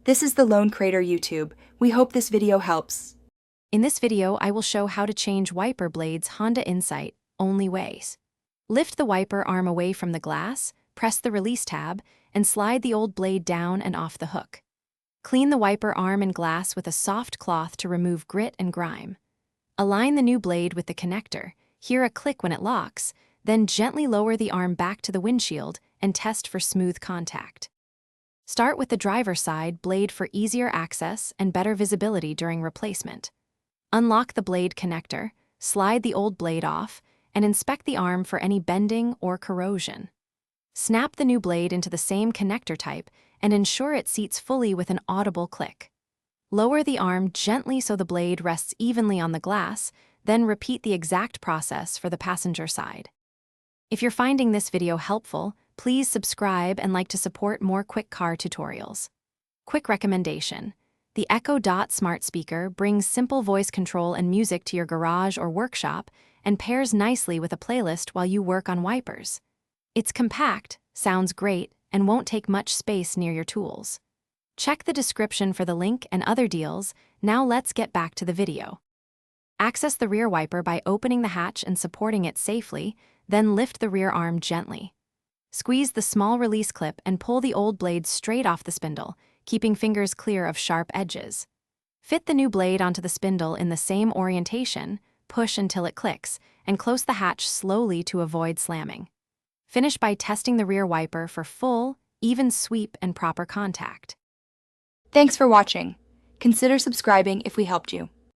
This is the Lone Crater YouTube. We hope this video helps. In this video, I will show how to change wiper blades Honda Insight only ways. Lift the wiper arm away from the glass, press the release tab, and slide the old blade down and off the hook. Clean the wiper arm and glass with a soft cloth to remove grit and grime. Align the new blade with the connector, hear a click when it locks, then gently lower the arm back to the windshield and test for smooth contact. Start with the driver's side blade for easier access and better visibility during replacement. Unlock the blade connector, slide the old blade off, and inspect the arm for any bending or corrosion. Snap the new blade into the same connector type and ensure it seats fully with an audible click. Lower the arm gently so the blade rests evenly on the glass, then repeat the exact process for the passenger side. If you're finding this video helpful, please subscribe and like to support more quick car tutorials. Quick recommendation: the Echo Dot smart speaker brings simple voice control and music to your garage or workshop and pairs nicely with a playlist while you work on wipers. It's compact, sounds great, and won't take much space near your tools. Check the description for the link and other deals. Now let's get back to the video. Access the rear wiper by opening the hatch and supporting it safely, then lift the rear arm gently. Squeeze the small release clip and pull the old blade straight off the spindle, keeping fingers clear of sharp edges. Fit the new blade onto the spindle in the same orientation, push until it clicks, and close the hatch slowly to avoid slamming. Finish by testing the rear wiper for full, even sweep and proper contact. Thanks for watching. Consider subscribing if we helped you.